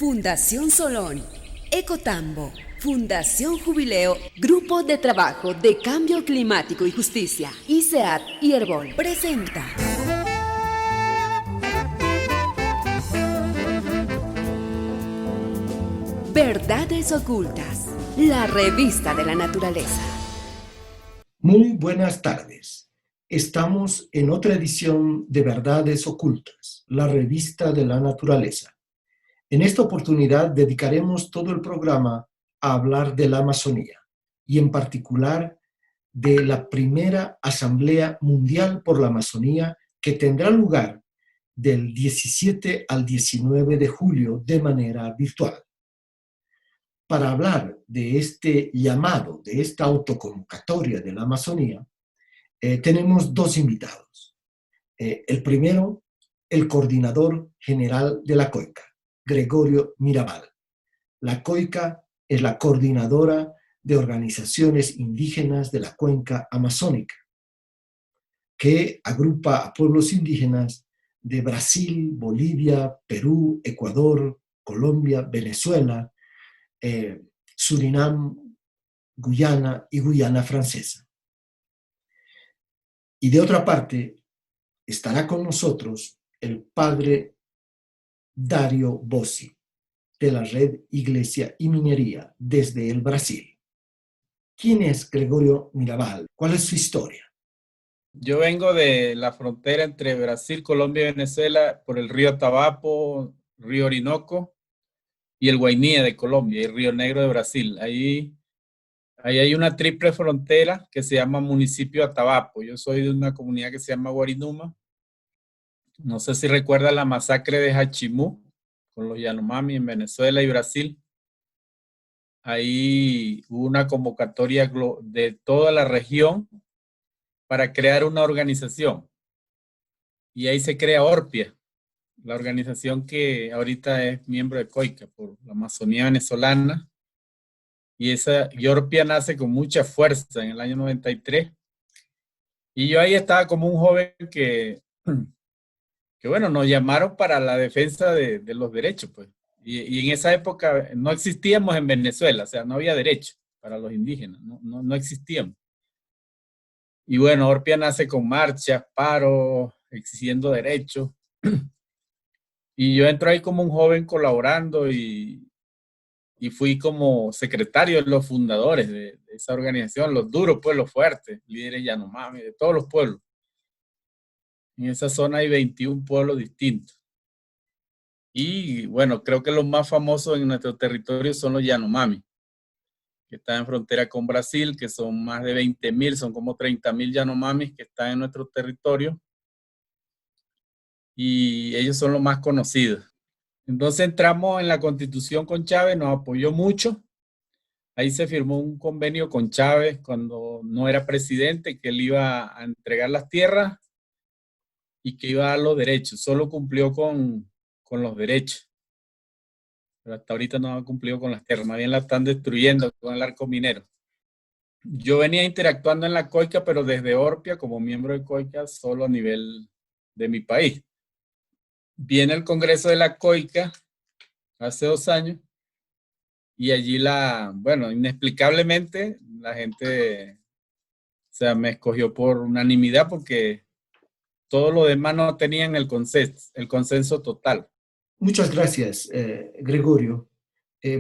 Fundación Solón, Ecotambo, Fundación Jubileo, Grupo de Trabajo de Cambio Climático y Justicia, ICEAD y Herbol presenta Verdades Ocultas, la revista de la naturaleza. Muy buenas tardes. Estamos en otra edición de Verdades Ocultas, la revista de la naturaleza. En esta oportunidad dedicaremos todo el programa a hablar de la Amazonía y en particular de la primera Asamblea Mundial por la Amazonía que tendrá lugar del 17 al 19 de julio de manera virtual. Para hablar de este llamado, de esta autoconvocatoria de la Amazonía, tenemos dos invitados. El primero, el coordinador general de la COICA, Gregorio Mirabal. La COICA es la coordinadora de organizaciones indígenas de la cuenca amazónica, que agrupa a pueblos indígenas de Brasil, Bolivia, Perú, Ecuador, Colombia, Venezuela, Surinam, Guyana y Guyana Francesa. Y de otra parte, estará con nosotros el padre Dario Bossi, de la Red Iglesia y Minería, desde el Brasil. ¿Quién es Gregorio Mirabal? ¿Cuál es su historia? Yo vengo de la frontera entre Brasil, Colombia y Venezuela por el río Atabapo, río Orinoco y el Guainía de Colombia y el Río Negro de Brasil. Ahí hay una triple frontera que se llama Municipio Atabapo. Yo soy de una comunidad que se llama Guarinuma. No sé si recuerda la masacre de Hachimú con los Yanomami en Venezuela y Brasil. Ahí hubo una convocatoria de toda la región para crear una organización. Y ahí se crea Orpia, la organización que ahorita es miembro de COICA por la Amazonía venezolana. Y Orpia nace con mucha fuerza en el año 93. Y yo ahí estaba como un joven que bueno, nos llamaron para la defensa de los derechos, pues. Y en esa época no existíamos en Venezuela, o sea, no había derecho para los indígenas, no existíamos. Y bueno, Orpia nace con marchas, paros, exigiendo derechos. Y yo entro ahí como un joven colaborando y fui como secretario de los fundadores de esa organización, los duros, pues los fuertes, líderes Yanomami, de todos los pueblos. En esa zona hay 21 pueblos distintos. Y bueno, creo que los más famosos en nuestro territorio son los Yanomami, que están en frontera con Brasil, que son más de 20,000, son como 30,000 Yanomamis que están en nuestro territorio. Y ellos son los más conocidos. Entonces entramos en la Constitución con Chávez, nos apoyó mucho. Ahí se firmó un convenio con Chávez cuando no era presidente, que él iba a entregar las tierras y que iba a dar los derechos. Solo cumplió con los derechos. Pero hasta ahorita no ha cumplido con las tierras, más bien la están destruyendo con el arco minero. Yo venía interactuando en la COICA, pero desde Orpia, como miembro de COICA, solo a nivel de mi país. Viene el Congreso de la COICA hace 2 años y allí bueno, inexplicablemente la gente, o sea, me escogió por unanimidad porque todos los demás no tenían el consenso total. Muchas gracias, Gregorio.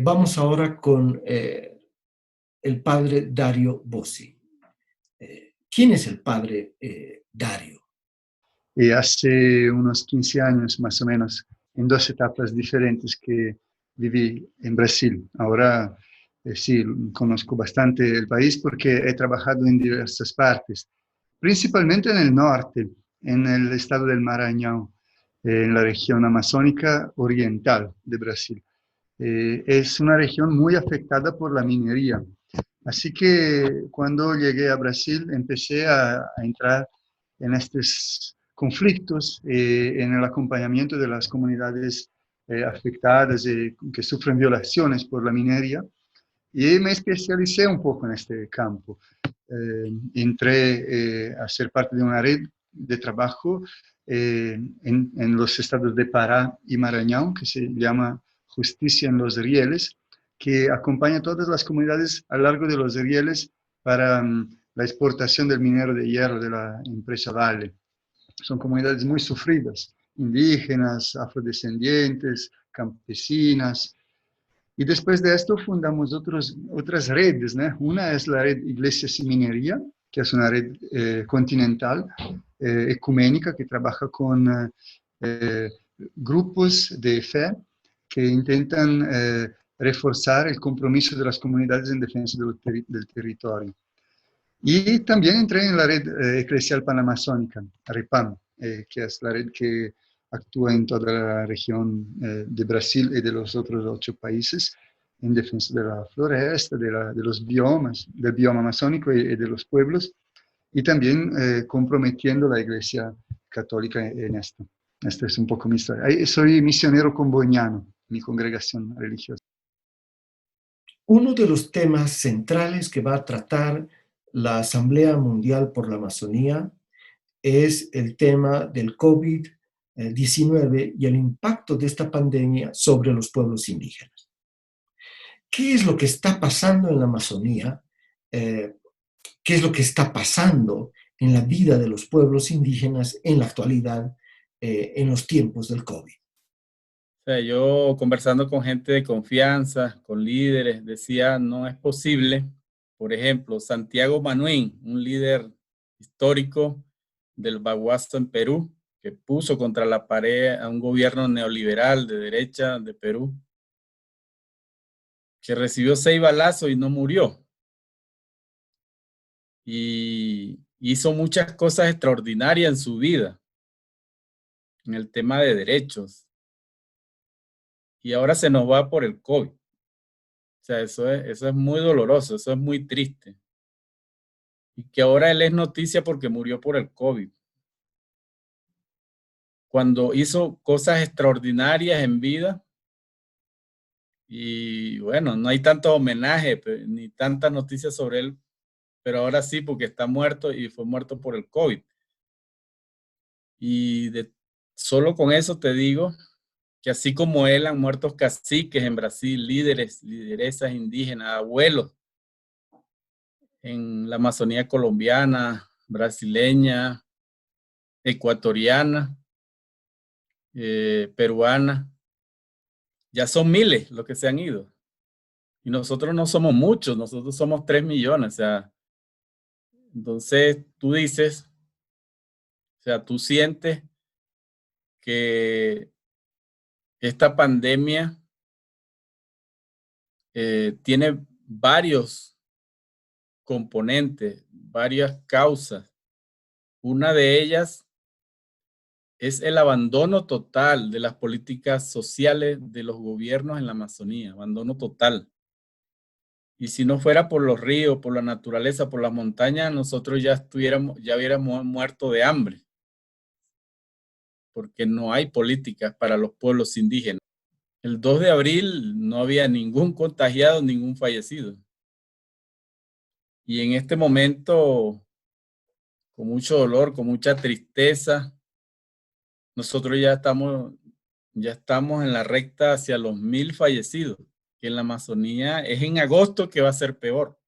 Vamos ahora con el padre Dario Bossi. ¿Quién es el padre Dario? Y hace unos 15 años más o menos, en 2 etapas diferentes que viví en Brasil. Ahora sí, conozco bastante el país porque he trabajado en diversas partes, principalmente en el norte, en el estado del Maranhão, en la región amazónica oriental de Brasil. Es una región muy afectada por la minería. Así que cuando llegué a Brasil empecé a entrar en estos conflictos, en el acompañamiento de las comunidades afectadas que sufren violaciones por la minería, y me especialicé un poco en este campo. Entré a ser parte de una red de trabajo en los estados de Pará y Maranhão, que se llama Justicia en los Rieles, que acompaña a todas las comunidades a lo largo de los rieles para la exportación del minero de hierro de la empresa Vale. Son comunidades muy sufridas, indígenas, afrodescendientes, campesinas. Y después de esto fundamos otras redes, ¿no? Una es la red Iglesias y Minería, que es una red continental, ecuménica, que trabaja con grupos de fe que intentan reforzar el compromiso de las comunidades en defensa del territorio. Y también entré en la red eclesial panamazónica, REPAM, que es la red que actúa en toda la región de Brasil y de los otros 8 países en defensa de la floresta, de los biomas, del bioma amazónico y de los pueblos, y también comprometiendo la Iglesia Católica en esto. Esta es un poco mi historia. Soy misionero conboñano, mi congregación religiosa. Uno de los temas centrales que va a tratar la Asamblea Mundial por la Amazonía es el tema del COVID-19 y el impacto de esta pandemia sobre los pueblos indígenas. ¿Qué es lo que está pasando en la Amazonía? ¿Qué es lo que está pasando en la vida de los pueblos indígenas en la actualidad, en los tiempos del COVID? O sea, yo conversando con gente de confianza, con líderes, decía, no es posible. Por ejemplo, Santiago Manuín, un líder histórico del Baguazo en Perú, que puso contra la pared a un gobierno neoliberal de derecha de Perú, que recibió 6 balazos y no murió. Y hizo muchas cosas extraordinarias en su vida, en el tema de derechos. Y ahora se nos va por el COVID. O sea, eso es muy doloroso, eso es muy triste. Y que ahora él es noticia porque murió por el COVID. Cuando hizo cosas extraordinarias en vida, y bueno, no hay tanto homenaje ni tantas noticias sobre él, pero ahora sí, porque está muerto y fue muerto por el COVID. Y solo con eso te digo que así como él han muerto caciques en Brasil, líderes, lideresas indígenas, abuelos en la Amazonía colombiana, brasileña, ecuatoriana, peruana. Ya son miles los que se han ido. Y nosotros no somos muchos, nosotros somos 3 millones. O sea, entonces tú dices, o sea, tú sientes que esta pandemia tiene varios componentes, varias causas. Una de ellas es el abandono total de las políticas sociales de los gobiernos en la Amazonía, abandono total. Y si no fuera por los ríos, por la naturaleza, por las montañas, nosotros ya hubiéramos muerto de hambre, porque no hay políticas para los pueblos indígenas. El 2 de abril no había ningún contagiado, ningún fallecido. Y en este momento, con mucho dolor, con mucha tristeza, nosotros ya estamos en la recta hacia los 1000 fallecidos, que en la Amazonía es en agosto que va a ser peor.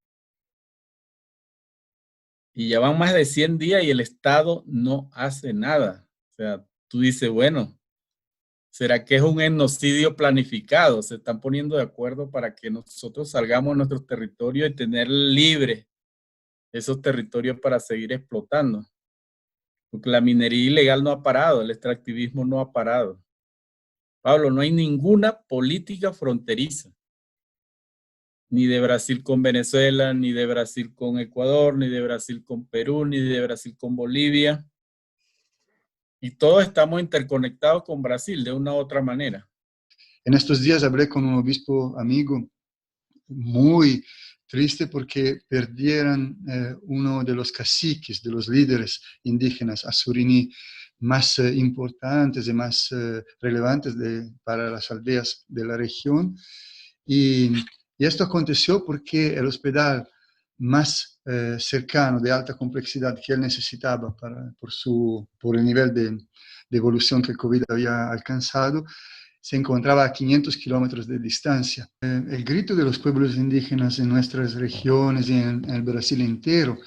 Y ya van más de 100 días y el Estado no hace nada. O sea, tú dices, bueno, ¿será que es un genocidio planificado? Se están poniendo de acuerdo para que nosotros salgamos a nuestros territorios y tener libres esos territorios para seguir explotando. Porque la minería ilegal no ha parado, el extractivismo no ha parado. Pablo, no hay ninguna política fronteriza, ni de Brasil con Venezuela, ni de Brasil con Ecuador, ni de Brasil con Perú, ni de Brasil con Bolivia. Y todos estamos interconectados con Brasil de una u otra manera. En estos días hablé con un obispo amigo muy triste porque perdieron uno de los caciques, de los líderes indígenas asurini más importantes y más relevantes para las aldeas de la región. Y esto aconteció porque el hospital más cercano, de alta complejidad que él necesitaba por el nivel de evolución que el COVID había alcanzado, se encontraba a 500 kilómetros de distancia. El grito de los pueblos indígenas en nuestras regiones y en el Brasil entero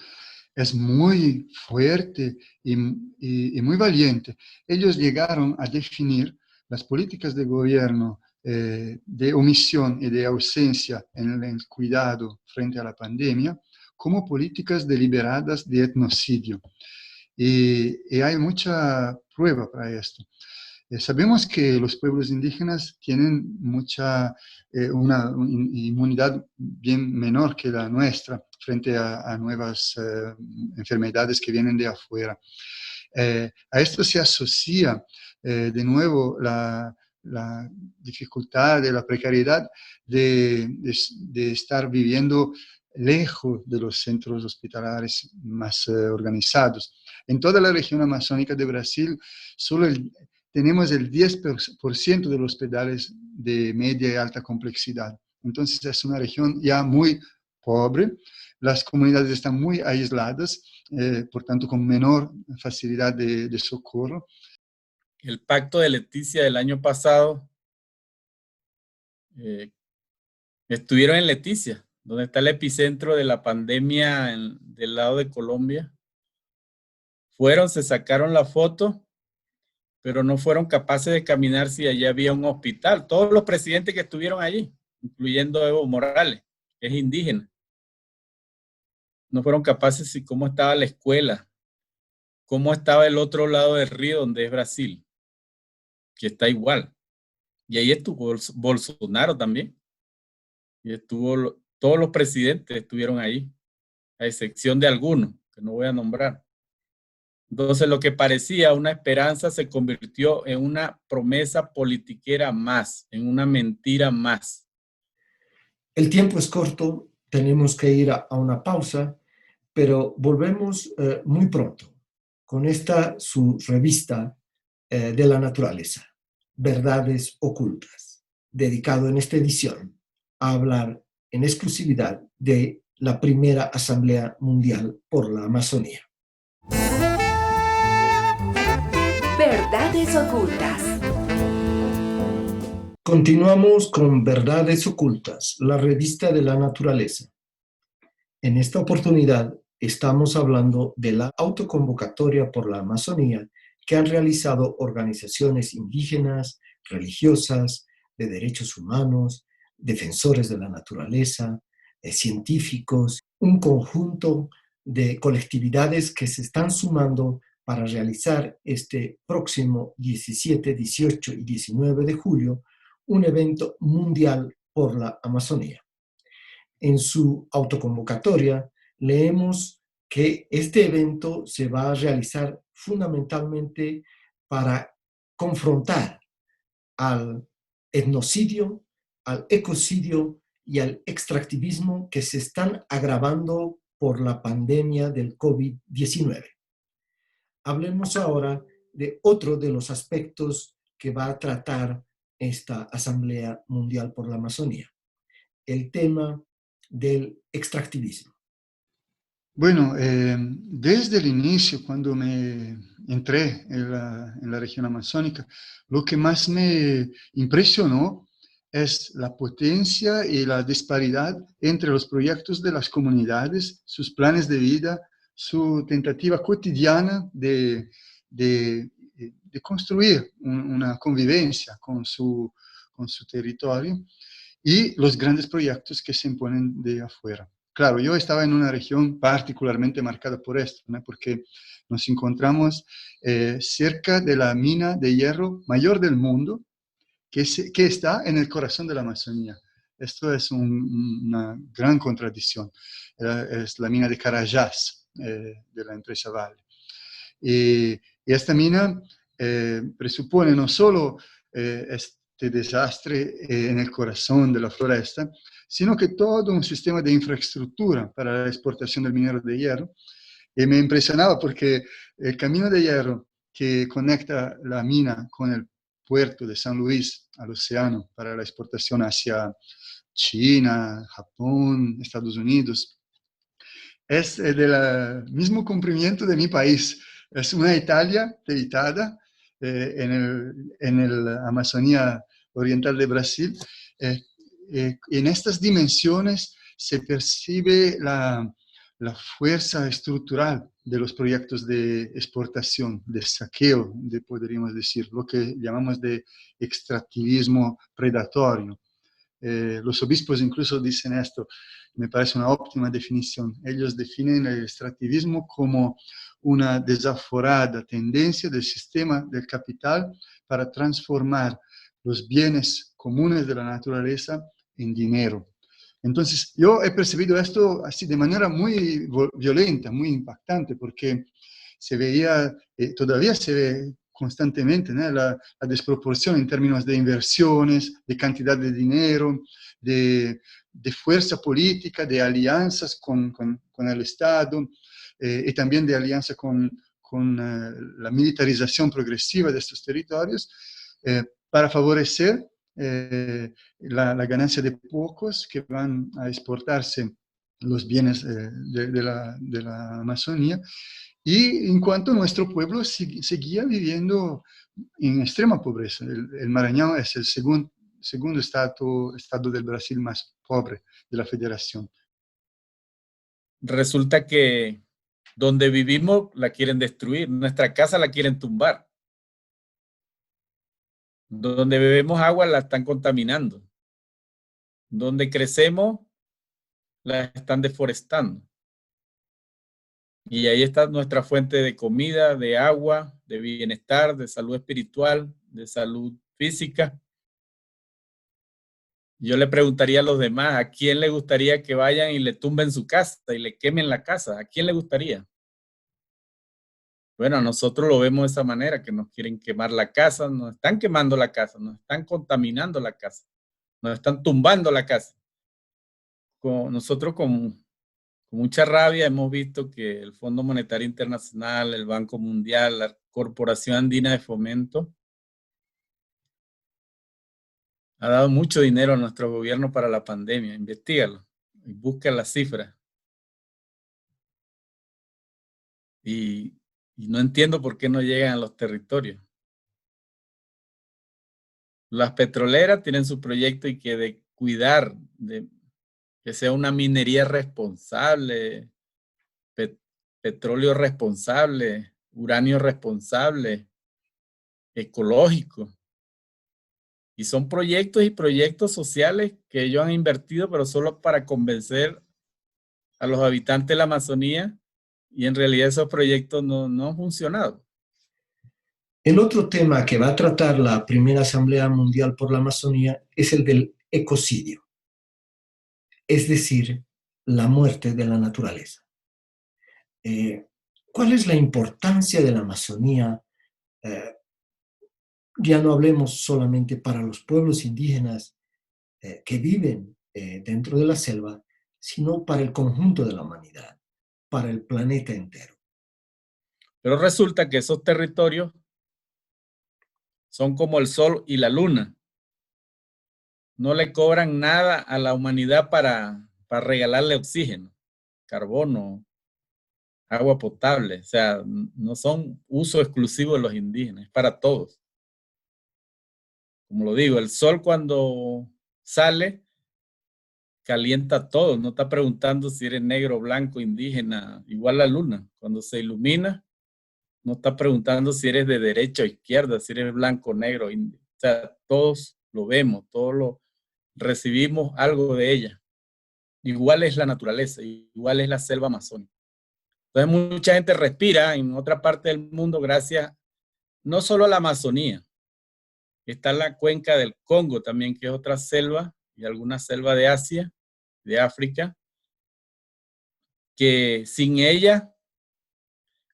es muy fuerte y muy valiente. Ellos llegaron a definir las políticas de gobierno de omisión y de ausencia en el cuidado frente a la pandemia como políticas deliberadas de etnocidio. Y hay mucha prueba para esto. Sabemos que los pueblos indígenas tienen una inmunidad bien menor que la nuestra frente a nuevas enfermedades que vienen de afuera. A esto se asocia de nuevo la dificultad, de la precariedad de estar viviendo lejos de los centros hospitalarios más organizados. En toda la región amazónica de Brasil, tenemos el 10% de los hospitales de media y alta complejidad. Entonces es una región ya muy pobre, las comunidades están muy aisladas, por tanto con menor facilidad de socorro. El pacto de Leticia del año pasado, estuvieron en Leticia, donde está el epicentro de la pandemia del lado de Colombia. Fueron, se sacaron la foto, pero no fueron capaces de caminar si allá había un hospital. Todos los presidentes que estuvieron allí, incluyendo Evo Morales, que es indígena, no fueron capaces de cómo estaba la escuela, cómo estaba el otro lado del río, donde es Brasil, que está igual. Y ahí estuvo Bolsonaro también. Y todos los presidentes estuvieron ahí, a excepción de algunos, que no voy a nombrar. Entonces, lo que parecía una esperanza se convirtió en una promesa politiquera más, en una mentira más. El tiempo es corto, tenemos que ir a una pausa, pero volvemos muy pronto con esta su revista de la naturaleza, Verdades Ocultas, dedicado en esta edición a hablar en exclusividad de la primera Asamblea Mundial por la Amazonía. Verdades Ocultas. Continuamos con Verdades Ocultas, la revista de la naturaleza. En esta oportunidad estamos hablando de la autoconvocatoria por la Amazonía que han realizado organizaciones indígenas, religiosas, de derechos humanos, defensores de la naturaleza, científicos, un conjunto de colectividades que se están sumando para realizar este próximo 17, 18 y 19 de julio un evento mundial por la Amazonía. En su autoconvocatoria leemos que este evento se va a realizar fundamentalmente para confrontar al etnocidio, al ecocidio y al extractivismo que se están agravando por la pandemia del COVID-19. Hablemos ahora de otro de los aspectos que va a tratar esta Asamblea Mundial por la Amazonía, el tema del extractivismo. Bueno, desde el inicio, cuando me entré en la región amazónica, lo que más me impresionó es la potencia y la disparidad entre los proyectos de las comunidades, sus planes de vida, su tentativa cotidiana de construir una convivencia con su territorio y los grandes proyectos que se imponen de afuera. Claro, yo estaba en una región particularmente marcada por esto, ¿no? Porque nos encontramos cerca de la mina de hierro mayor del mundo, que está en el corazón de la Amazonía. Esto es una gran contradicción. Es la mina de Carajás, de la empresa Vale. Y esta mina presupone no solo este desastre en el corazón de la floresta, sino que todo un sistema de infraestructura para la exportación del minero de hierro. Y me impresionaba porque el camino de hierro que conecta la mina con el puerto de San Luis al océano para la exportación hacia China, Japón, Estados Unidos, es del mismo comprimiento de mi país. Es una Italia deditada en el Amazonía oriental de Brasil, en estas dimensiones se percibe la fuerza estructural de los proyectos de exportación, de saqueo, podríamos decir, lo que llamamos de extractivismo predatorio. Los obispos incluso dicen esto, me parece una óptima definición. Ellos definen el extractivismo como una desaforada tendencia del sistema del capital para transformar los bienes comunes de la naturaleza en dinero. Entonces, yo he percibido esto así de manera muy violenta, muy impactante, porque se veía, todavía se ve constantemente, ¿no?, la desproporción en términos de inversiones, de cantidad de dinero, de fuerza política, de alianzas con el Estado, y también de alianza con la militarización progresiva de estos territorios, para favorecer la ganancia de pocos que van a exportarse los bienes de la Amazonía, y en cuanto nuestro pueblo seguía viviendo en extrema pobreza. El Maranhão es el segundo estado del Brasil más pobre de la federación. Resulta que donde vivimos la quieren destruir, nuestra casa la quieren tumbar. Donde bebemos agua la están contaminando. Donde crecemos la están deforestando. Y ahí está nuestra fuente de comida, de agua, de bienestar, de salud espiritual, de salud física. Yo le preguntaría a los demás, ¿a quién le gustaría que vayan y le tumben su casa y le quemen la casa? ¿A quién le gustaría? Bueno, nosotros lo vemos de esa manera, que nos quieren quemar la casa, nos están quemando la casa, nos están contaminando la casa, nos están tumbando la casa. Nosotros con mucha rabia hemos visto que el Fondo Monetario Internacional, el Banco Mundial, la Corporación Andina de Fomento ha dado mucho dinero a nuestro gobierno para la pandemia. Investígalo y busca las cifras. Y no entiendo por qué no llegan a los territorios. Las petroleras tienen su proyecto y que de cuidar, de que sea una minería responsable, petróleo responsable, uranio responsable, ecológico. Y son proyectos y proyectos sociales que ellos han invertido, pero solo para convencer a los habitantes de la Amazonía, y en realidad esos proyectos no han funcionado. El otro tema que va a tratar la primera Asamblea Mundial por la Amazonía es el del ecocidio, es decir, la muerte de la naturaleza. ¿Cuál es la importancia de la Amazonía? Ya no hablemos solamente para los pueblos indígenas que viven dentro de la selva, sino para el conjunto de la humanidad, para el planeta entero. Pero resulta que esos territorios son como el sol y la luna. No le cobran nada a la humanidad para regalarle oxígeno, carbono, agua potable. O sea, no son uso exclusivo de los indígenas, es para todos. Como lo digo, el sol cuando sale calienta a todos. No está preguntando si eres negro, blanco, indígena, igual la luna. Cuando se ilumina, no está preguntando si eres de derecha o izquierda, si eres blanco, negro, indio. O sea, todos lo vemos, todos lo recibimos algo de ella. Igual es la naturaleza, igual es la selva amazónica. Entonces mucha gente respira en otra parte del mundo gracias no solo a la Amazonía. Está la cuenca del Congo también, que es otra selva, y alguna selva de Asia, de África, que sin ella,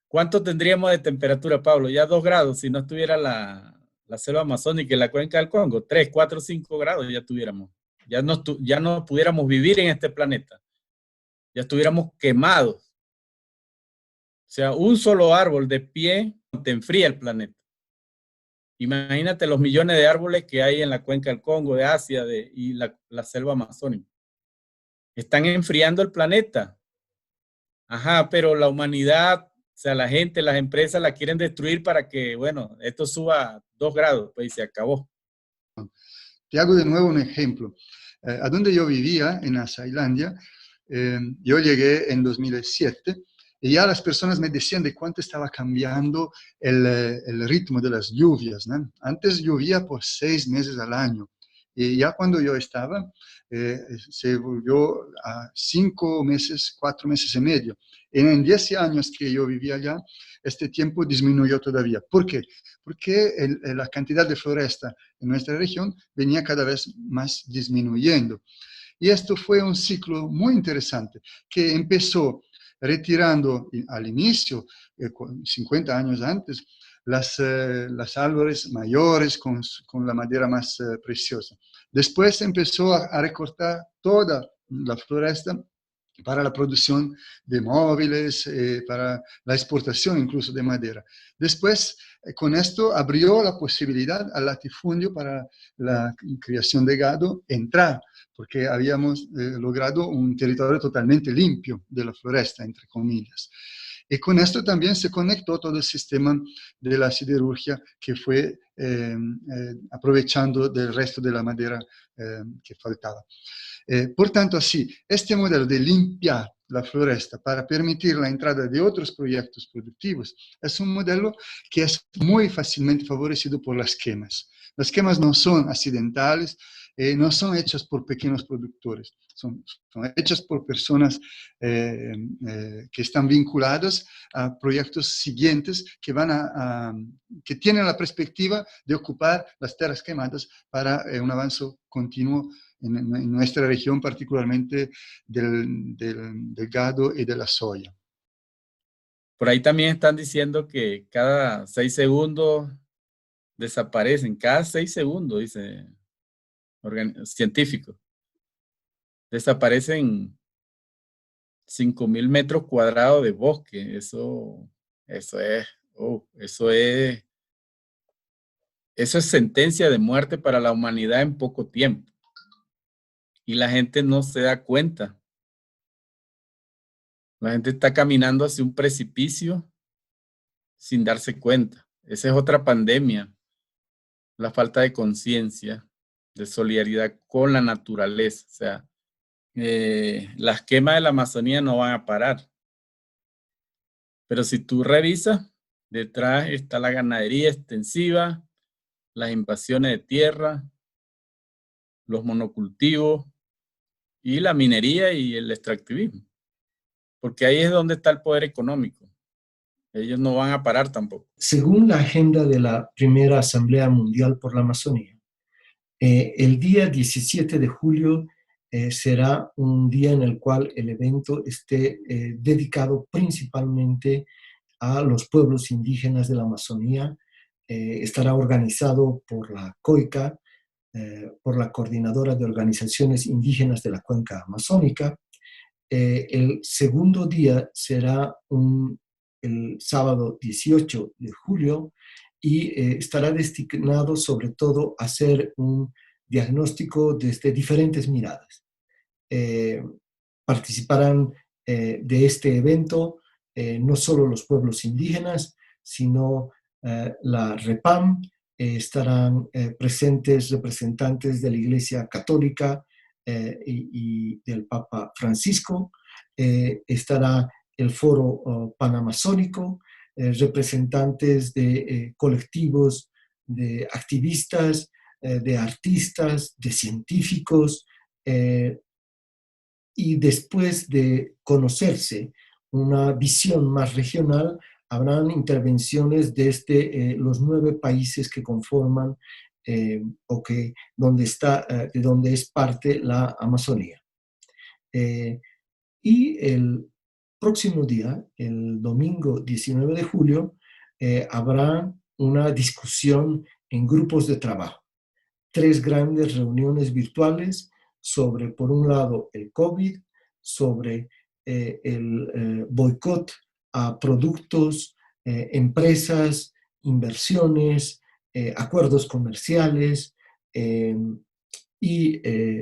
¿cuánto tendríamos de temperatura, Pablo? Ya 2 grados, si no estuviera la selva amazónica y la cuenca del Congo, 3, 4, 5 grados ya tuviéramos. Ya no pudiéramos vivir en este planeta. Ya estuviéramos quemados. O sea, un solo árbol de pie te enfría el planeta. Imagínate los millones de árboles que hay en la cuenca del Congo, de Asia y la selva amazónica. Están enfriando el planeta. Ajá, pero la humanidad, o sea, la gente, las empresas la quieren destruir para que, bueno, esto suba 2 grados, pues y se acabó. Te hago de nuevo un ejemplo. A donde yo vivía, en Asailandia, yo llegué en 2007 y ya las personas me decían de cuánto estaba cambiando el ritmo de las lluvias, ¿no? Antes llovía por 6 meses al año y ya cuando yo estaba se volvió a 5 meses, 4 meses y medio. Y en 10 años que yo vivía allá, este tiempo disminuyó todavía. ¿Por qué? Porque la cantidad de floresta en nuestra región venía cada vez más disminuyendo. Y esto fue un ciclo muy interesante que empezó retirando al inicio, 50 años antes, las árboles mayores con la madera más preciosa. Después empezó a recortar toda la floresta para la producción de móviles, para la exportación incluso de madera. Después, con esto abrió la posibilidad al latifundio para la creación de gado entrar, porque habíamos logrado un territorio totalmente limpio de la floresta, entre comillas. Y con esto también se conectó todo el sistema de la siderurgia que fue aprovechando del resto de la madera que faltaba. Por tanto, así, este modelo de limpiar la floresta para permitir la entrada de otros proyectos productivos es un modelo que es muy fácilmente favorecido por las quemas. Las quemas no son accidentales, no son hechas por pequeños productores, son hechas por personas que están vinculadas a proyectos siguientes que, que tienen la perspectiva de ocupar las tierras quemadas para un avance continuo en nuestra región, particularmente del gado y de la soya. Por ahí también están diciendo que cada 6 segundos desaparecen, cada 6 segundos, dice científicos, desaparecen 5.000 metros cuadrados de bosque. Eso es sentencia de muerte para la humanidad en poco tiempo. Y la gente no se da cuenta. La gente está caminando hacia un precipicio sin darse cuenta. Esa es otra pandemia, la falta de conciencia, de solidaridad con la naturaleza. O sea, las quemas de la Amazonía no van a parar. Pero si tú revisas, detrás está la ganadería extensiva, las invasiones de tierra, los monocultivos y la minería y el extractivismo. Porque ahí es donde está el poder económico. Ellos no van a parar tampoco. Según la agenda de la Primera Asamblea Mundial por la Amazonía, el día 17 de julio será un día en el cual el evento esté dedicado principalmente a los pueblos indígenas de la Amazonía. Estará organizado por la COICA, por la Coordinadora de Organizaciones Indígenas de la Cuenca Amazónica. El segundo día será el sábado 18 de julio y estará destinado sobre todo a hacer un diagnóstico desde diferentes miradas. Participarán de este evento no solo los pueblos indígenas, sino la REPAM, estarán presentes representantes de la Iglesia Católica y del Papa Francisco, estará el Foro Panamazónico, representantes de colectivos de activistas, de artistas, de científicos, y después de conocerse una visión más regional, habrán intervenciones desde los 9 países que conforman de donde es parte la Amazonía. Y el próximo día, el domingo 19 de julio, habrá una discusión en grupos de trabajo. 3 grandes reuniones virtuales sobre, por un lado, el COVID, sobre el boicot a productos, empresas, inversiones, acuerdos comerciales y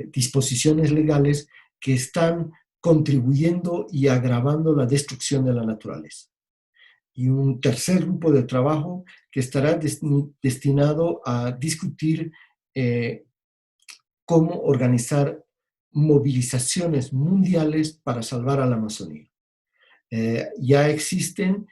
disposiciones legales que están contribuyendo y agravando la destrucción de la naturaleza. Y un tercer grupo de trabajo que estará destinado a discutir cómo organizar movilizaciones mundiales para salvar a la Amazonía. Ya existen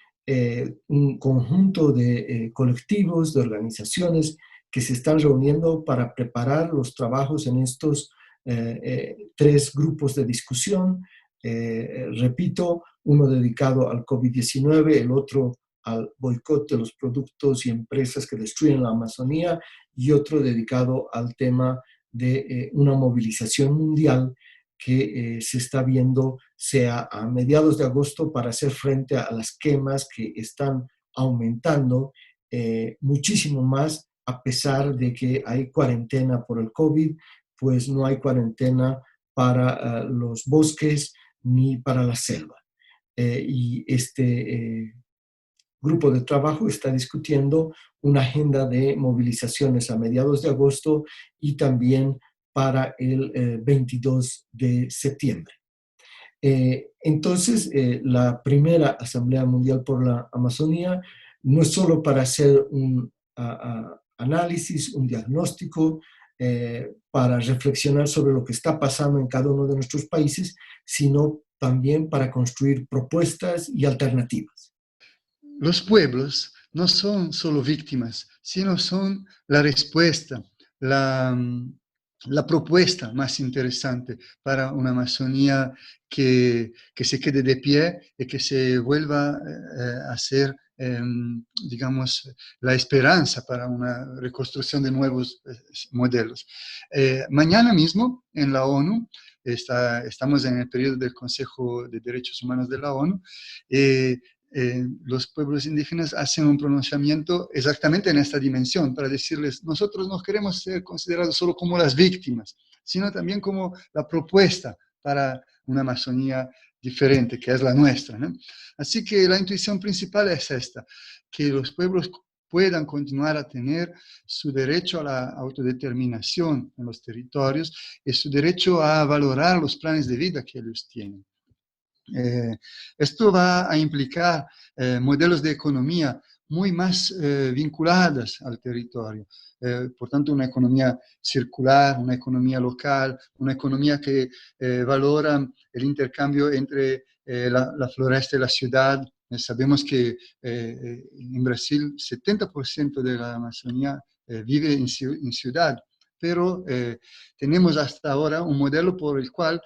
un conjunto de colectivos, de organizaciones que se están reuniendo para preparar los trabajos en estos 3 grupos de discusión. Repito, uno dedicado al COVID-19, el otro al boicot de los productos y empresas que destruyen la Amazonía, y otro dedicado al tema de una movilización mundial que se está viendo sea a mediados de agosto para hacer frente a las quemas que están aumentando muchísimo más, a pesar de que hay cuarentena por el COVID, pues no hay cuarentena para los bosques ni para la selva. Y este grupo de trabajo está discutiendo una agenda de movilizaciones a mediados de agosto y también para el 22 de septiembre. Entonces, la primera Asamblea Mundial por la Amazonía no es solo para hacer un análisis, un diagnóstico, para reflexionar sobre lo que está pasando en cada uno de nuestros países, sino también para construir propuestas y alternativas. Los pueblos no son solo víctimas, sino son la respuesta, la propuesta más interesante para una Amazonía que se quede de pie y que se vuelva a ser, digamos, la esperanza para una reconstrucción de nuevos modelos. Mañana mismo en la ONU, estamos en el periodo del Consejo de Derechos Humanos de la ONU, los pueblos indígenas hacen un pronunciamiento exactamente en esta dimensión, para decirles, nosotros no queremos ser considerados solo como las víctimas, sino también como la propuesta para una Amazonía diferente, que es la nuestra, ¿no? Así que la intuición principal es esta, que los pueblos puedan continuar a tener su derecho a la autodeterminación en los territorios y su derecho a valorar los planes de vida que ellos tienen. Esto va a implicar modelos de economía muy más vinculadas al territorio. Por tanto, una economía circular, una economía local, una economía que valora el intercambio entre la floresta y la ciudad. Sabemos que en Brasil 70% de la Amazonía vive en ciudad, pero tenemos hasta ahora un modelo por el cual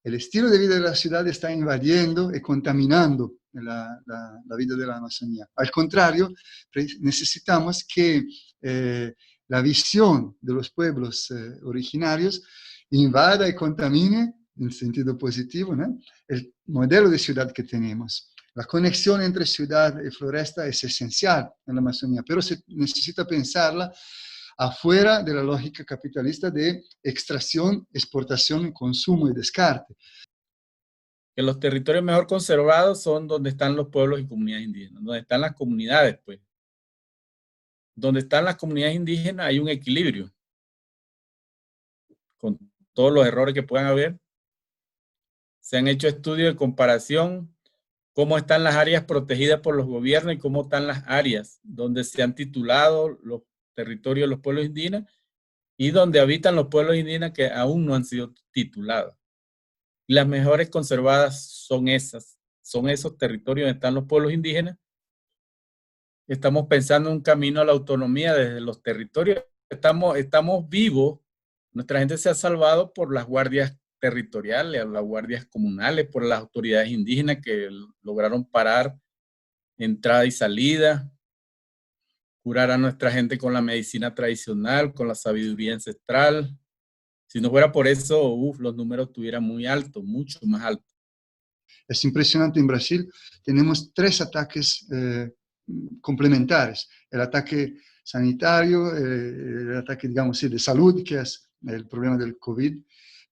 el estilo de vida de la ciudad está invadiendo y contaminando la vida de la Amazonía. Al contrario, necesitamos que la visión de los pueblos originarios invada y contamine, en sentido positivo, ¿no?, el modelo de ciudad que tenemos. La conexión entre ciudad y floresta es esencial en la Amazonía, pero se necesita pensarla afuera de la lógica capitalista de extracción, exportación, consumo y descarte. Que los territorios mejor conservados son donde están los pueblos y comunidades indígenas, donde están las comunidades, pues. Donde están las comunidades indígenas hay un equilibrio, con todos los errores que puedan haber. Se han hecho estudios de comparación, cómo están las áreas protegidas por los gobiernos y cómo están las áreas donde se han titulado los territorios de los pueblos indígenas y donde habitan los pueblos indígenas que aún no han sido titulados. Y las mejores conservadas son esos territorios donde están los pueblos indígenas. Estamos pensando en un camino a la autonomía desde los territorios. Estamos vivos. Nuestra gente se ha salvado por las guardias territoriales, las guardias comunales, por las autoridades indígenas que lograron parar entrada y salida, curar a nuestra gente con la medicina tradicional, con la sabiduría ancestral. Si no fuera por eso, los números estuvieran muy altos, mucho más altos. Es impresionante, en Brasil tenemos 3 ataques complementares. El ataque sanitario, el ataque, digamos, de salud, que es el problema del COVID,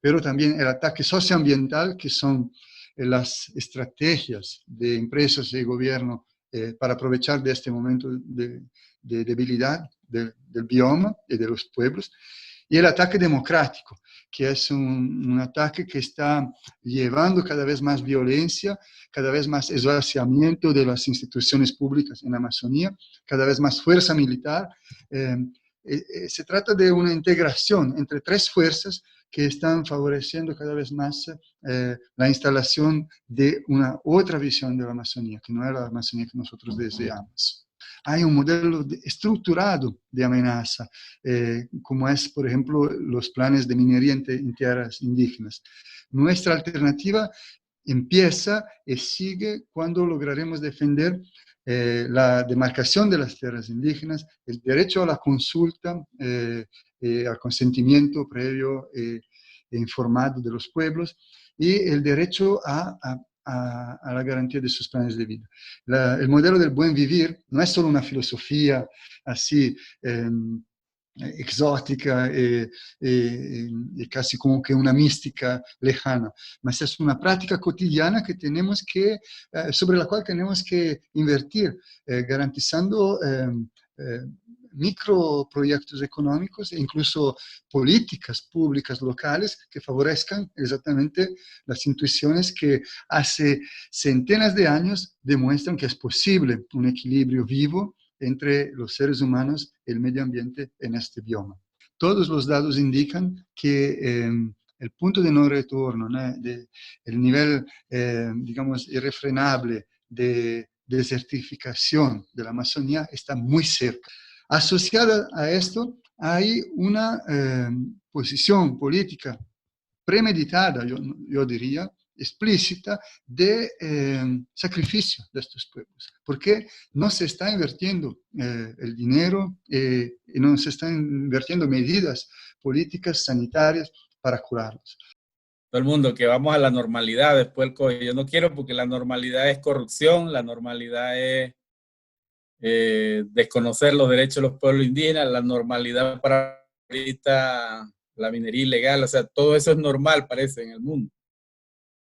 pero también el ataque socioambiental, que son las estrategias de empresas y gobierno para aprovechar de este momento de debilidad del bioma y de los pueblos. Y el ataque democrático, que es un ataque que está llevando cada vez más violencia, cada vez más esvaciamiento de las instituciones públicas en la Amazonía, cada vez más fuerza militar, se trata de una integración entre tres fuerzas que están favoreciendo cada vez más la instalación de una otra visión de la Amazonía, que no es la Amazonía que nosotros deseamos. Hay un modelo estructurado de amenaza, como es, por ejemplo, los planes de minería en tierras indígenas. Nuestra alternativa empieza y sigue cuando lograremos defender la demarcación de las tierras indígenas, el derecho a la consulta, al consentimiento previo e informado de los pueblos y el derecho a la garantía de sus planes de vida. El modelo del buen vivir no es solo una filosofía así exótica y casi como que una mística lejana, mas es una práctica cotidiana que tenemos que, sobre la cual tenemos que invertir, garantizando microproyectos económicos e incluso políticas públicas locales que favorezcan exactamente las intuiciones que hace centenas de años demuestran que es posible un equilibrio vivo entre los seres humanos y el medio ambiente en este bioma. Todos los datos indican que el punto de no retorno, ¿no? El nivel, digamos, irrefrenable de desertificación de la Amazonía está muy cerca. Asociada a esto hay una posición política premeditada, yo diría, explícita de sacrificio de estos pueblos, porque no se está invirtiendo el dinero y no se están invirtiendo medidas políticas sanitarias para curarlos. Todo el mundo que vamos a la normalidad después del COVID. Yo no quiero, porque la normalidad es corrupción, la normalidad es desconocer los derechos de los pueblos indígenas, la normalidad para ahorita la minería ilegal, o sea, todo eso es normal, parece, en el mundo.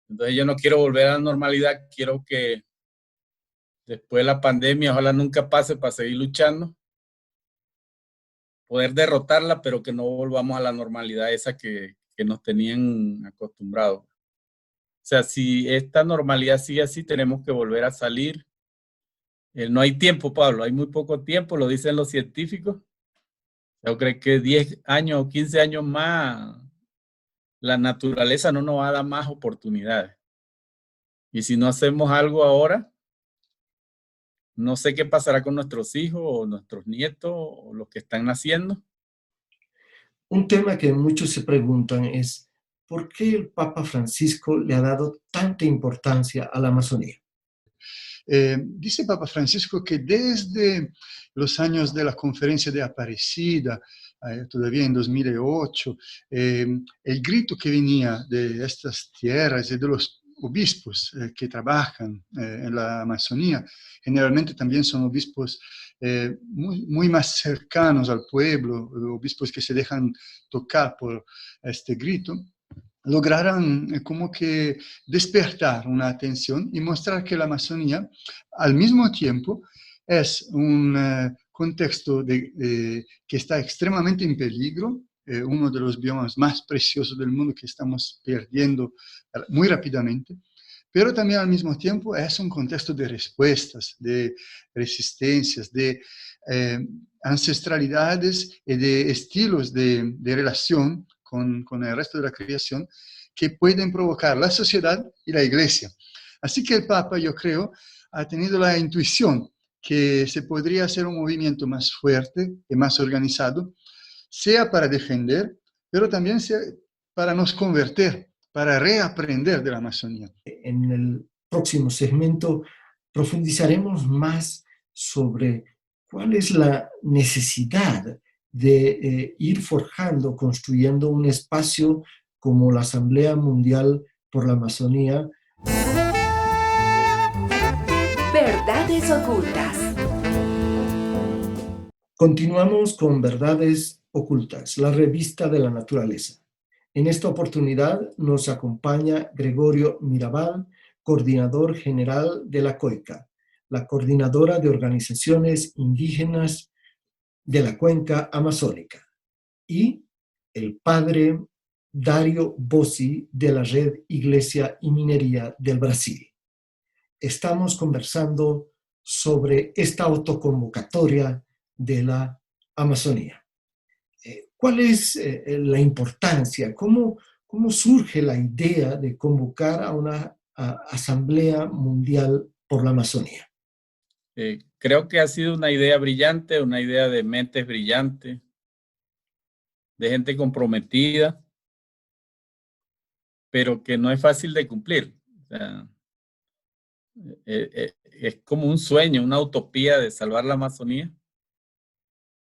Entonces yo no quiero volver a la normalidad, quiero que después de la pandemia, ojalá nunca pase, para seguir luchando, poder derrotarla, pero que no volvamos a la normalidad esa que nos tenían acostumbrados. O sea, si esta normalidad sigue así, tenemos que volver a salir. No hay tiempo, Pablo, hay muy poco tiempo, lo dicen los científicos. Yo creo que 10 años o 15 años más, la naturaleza no nos va a dar más oportunidades. Y si no hacemos algo ahora, no sé qué pasará con nuestros hijos o nuestros nietos o los que están naciendo. Un tema que muchos se preguntan es ¿por qué el Papa Francisco le ha dado tanta importancia a la Amazonía? Dice Papa Francisco que desde los años de la conferencia de Aparecida, todavía en 2008, el grito que venía de estas tierras y de los obispos que trabajan en la Amazonía, generalmente también son obispos muy más cercanos al pueblo, obispos que se dejan tocar por este grito, lograran como que despertar una atención y mostrar que la Amazonía al mismo tiempo es un contexto que está extremadamente en peligro, uno de los biomas más preciosos del mundo que estamos perdiendo muy rápidamente, pero también al mismo tiempo es un contexto de respuestas, de resistencias, de ancestralidades y de estilos de relación con el resto de la creación que pueden provocar la sociedad y la iglesia. Así que el Papa, yo creo, ha tenido la intuición que se podría hacer un movimiento más fuerte y más organizado, sea para defender, pero también sea para nos convertir, para reaprender de la Amazonía. En el próximo segmento profundizaremos más sobre cuál es la necesidad de ir forjando, construyendo un espacio como la Asamblea Mundial por la Amazonía. Verdades ocultas. Continuamos con Verdades Ocultas, la revista de la naturaleza. En esta oportunidad nos acompaña Gregorio Mirabal, coordinador general de la COICA, la coordinadora de organizaciones indígenas de la cuenca amazónica, y el padre Dario Bossi de la Red Iglesia y Minería del Brasil. Estamos conversando sobre esta autoconvocatoria de la Amazonía. ¿Cuál es la importancia? ¿Cómo surge la idea de convocar a una Asamblea Mundial por la Amazonía? Creo que ha sido una idea brillante, una idea de mentes brillantes, de gente comprometida, pero que no es fácil de cumplir. O sea, es como un sueño, una utopía de salvar la Amazonía,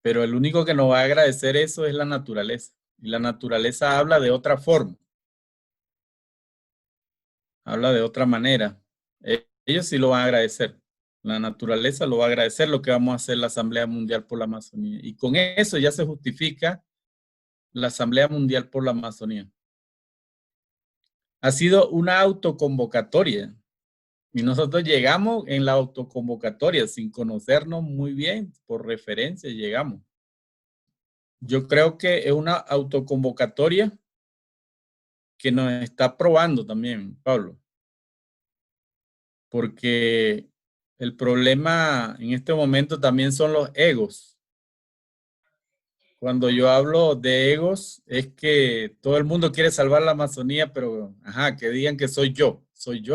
pero el único que nos va a agradecer eso es la naturaleza. Y la naturaleza habla de otra forma, habla de otra manera. Ellos sí lo van a agradecer. La naturaleza lo va a agradecer lo que vamos a hacer la Asamblea Mundial por la Amazonía. Y con eso ya se justifica la Asamblea Mundial por la Amazonía. Ha sido una autoconvocatoria. Y nosotros llegamos en la autoconvocatoria sin conocernos muy bien, por referencia llegamos. Yo creo que es una autoconvocatoria que nos está probando también, Pablo. Porque el problema en este momento también son los egos. Cuando yo hablo de egos, es que todo el mundo quiere salvar la Amazonía, pero que digan que soy yo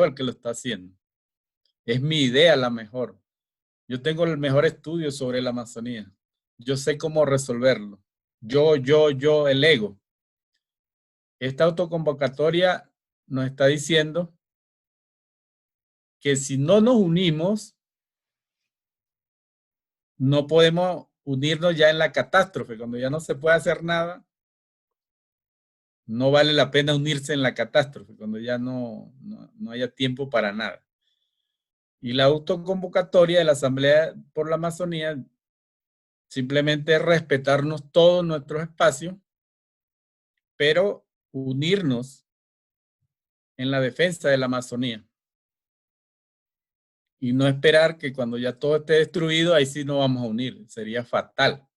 el que lo está haciendo. Es mi idea la mejor. Yo tengo el mejor estudio sobre la Amazonía. Yo sé cómo resolverlo. Yo, el ego. Esta autoconvocatoria nos está diciendo que si no nos unimos, no podemos unirnos ya en la catástrofe. Cuando ya no se puede hacer nada, no vale la pena unirse en la catástrofe, cuando ya no haya tiempo para nada. Y la autoconvocatoria de la Asamblea por la Amazonía simplemente es respetarnos todos nuestros espacios, pero unirnos en la defensa de la Amazonía. Y no esperar que cuando ya todo esté destruido, ahí sí nos vamos a unir. Sería fatal.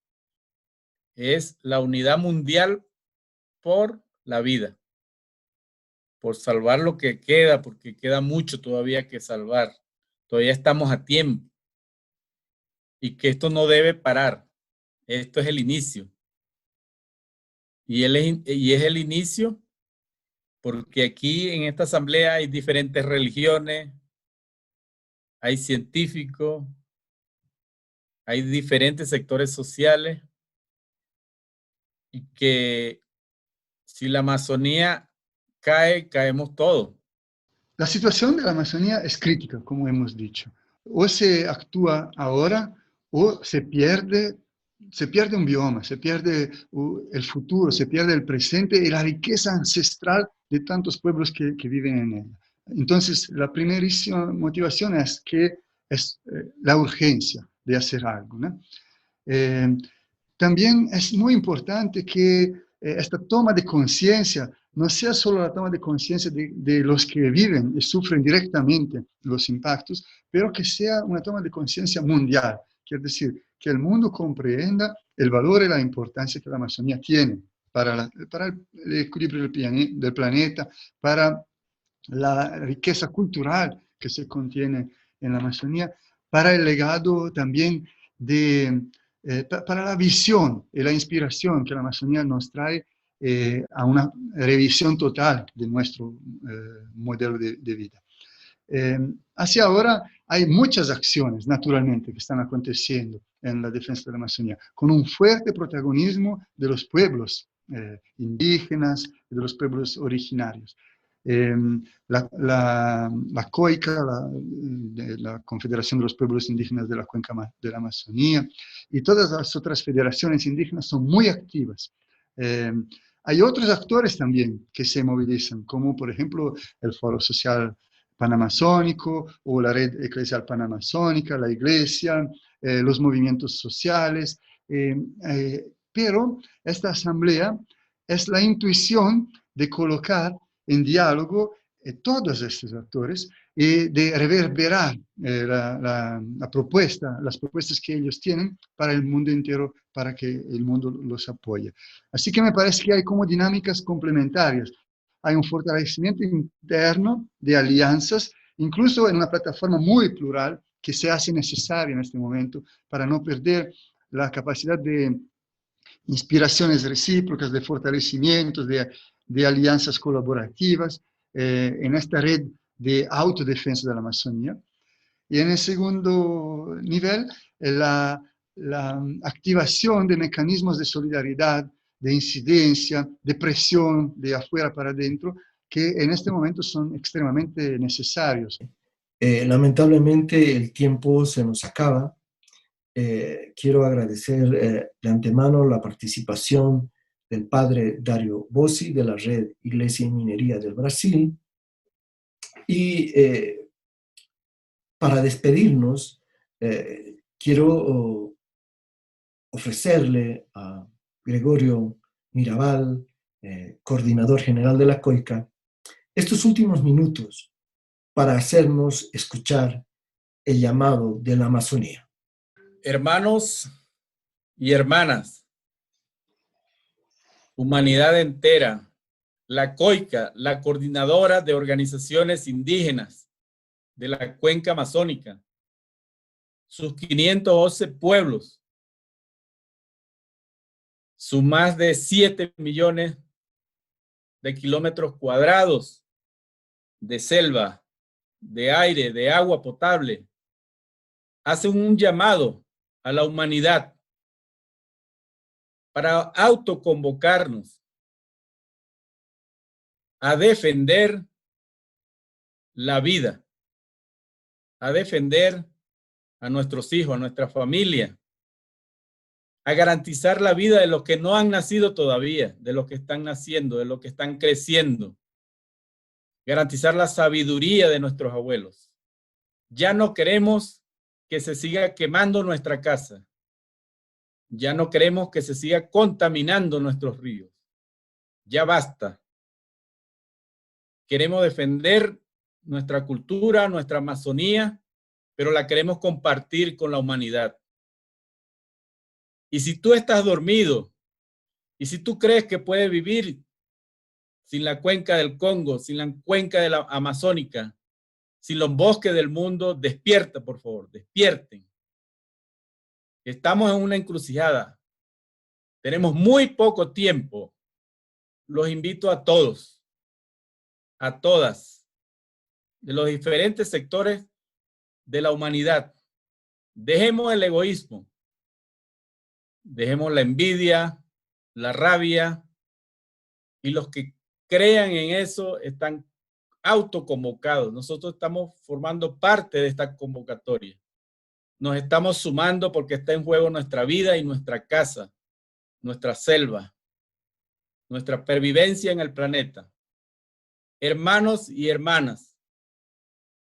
Es la unidad mundial por la vida. Por salvar lo que queda, porque queda mucho todavía que salvar. Todavía estamos a tiempo. Y que esto no debe parar. Esto es el inicio. Y es el inicio porque aquí en esta asamblea hay diferentes religiones, hay científicos, hay diferentes sectores sociales, y que si la Amazonía cae, caemos todos. La situación de la Amazonía es crítica, como hemos dicho. O se actúa ahora o se pierde un bioma, se pierde el futuro, se pierde el presente y la riqueza ancestral de tantos pueblos que viven en ella. Entonces, la primerísima motivación es la urgencia de hacer algo, ¿no? También es muy importante que esta toma de conciencia no sea solo la toma de conciencia de los que viven y sufren directamente los impactos, pero que sea una toma de conciencia mundial. Quiere decir, que el mundo comprenda el valor y la importancia que la Amazonía tiene para el equilibrio del planeta, para la riqueza cultural que se contiene en la Amazonía, para el legado también para la visión y la inspiración que la Amazonía nos trae a una revisión total de nuestro modelo de vida. Hacia ahora hay muchas acciones, naturalmente, que están aconteciendo en la defensa de la Amazonía, con un fuerte protagonismo de los pueblos indígenas, de los pueblos originarios. La COICA, la Confederación de los Pueblos Indígenas de la Cuenca de la Amazonía, y todas las otras federaciones indígenas son muy activas. Hay otros actores también que se movilizan, como por ejemplo el Foro Social Panamazónico o la Red Eclesial Panamazónica, la Iglesia, los movimientos sociales, pero esta asamblea es la intuición de colocar en diálogo todos estos actores y de reverberar las propuestas que ellos tienen para el mundo entero, para que el mundo los apoye. Así que me parece que hay como dinámicas complementarias. Hay un fortalecimiento interno de alianzas, incluso en una plataforma muy plural que se hace necesaria en este momento para no perder la capacidad de inspiraciones recíprocas, de fortalecimientos, de alianzas colaborativas en esta red de autodefensa de la Amazonía. Y en el segundo nivel, la activación de mecanismos de solidaridad, de incidencia, de presión de afuera para adentro, que en este momento son extremadamente necesarios. Lamentablemente el tiempo se nos acaba. Quiero agradecer de antemano la participación del padre Dario Bossi de la Red Iglesia y Minería del Brasil. Y para despedirnos, quiero ofrecerle a Gregorio Mirabal, coordinador general de la COICA, estos últimos minutos para hacernos escuchar el llamado de la Amazonía. Hermanos y hermanas, humanidad entera, la COICA, la coordinadora de organizaciones indígenas de la cuenca amazónica, sus 511 pueblos, sus más de 7 millones de kilómetros cuadrados de selva, de aire, de agua potable, hacen un llamado a la humanidad para autoconvocarnos a defender la vida, a defender a nuestros hijos, a nuestra familia, a garantizar la vida de los que no han nacido todavía, de los que están naciendo, de los que están creciendo, garantizar la sabiduría de nuestros abuelos. Ya no queremos que se siga quemando nuestra casa. Ya no queremos que se siga contaminando nuestros ríos. Ya basta. Queremos defender nuestra cultura, nuestra Amazonía, pero la queremos compartir con la humanidad. Y si tú estás dormido, y si tú crees que puedes vivir sin la cuenca del Congo, sin la cuenca de la Amazónica, sin los bosques del mundo, despierta, por favor, despierten. Estamos en una encrucijada. Tenemos muy poco tiempo. Los invito a todos, a todas, de los diferentes sectores de la humanidad. Dejemos el egoísmo. Dejemos la envidia, la rabia, y los que crean en eso están autoconvocados. Nosotros estamos formando parte de esta convocatoria. Nos estamos sumando porque está en juego nuestra vida y nuestra casa, nuestra selva, nuestra pervivencia en el planeta. Hermanos y hermanas,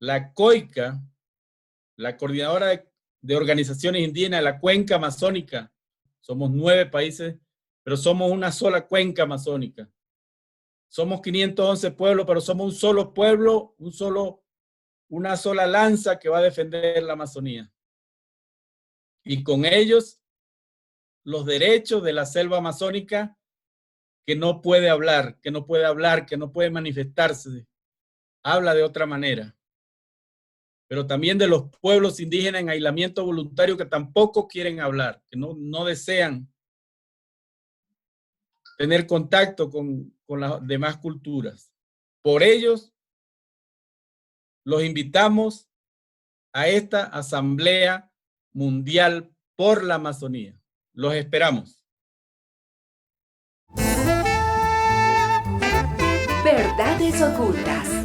la COICA, la Coordinadora de Organizaciones Indígenas de la Cuenca Amazónica, somos 9 países, pero somos una sola cuenca amazónica. Somos 511 pueblos, pero somos un solo pueblo, una sola lanza que va a defender la Amazonía. Y con ellos, los derechos de la selva amazónica que no puede hablar, que no puede manifestarse. Habla de otra manera. Pero también de los pueblos indígenas en aislamiento voluntario que tampoco quieren hablar, que no desean tener contacto con las demás culturas. Por ellos, los invitamos a esta Asamblea Mundial por la Amazonía. Los esperamos. Verdades ocultas.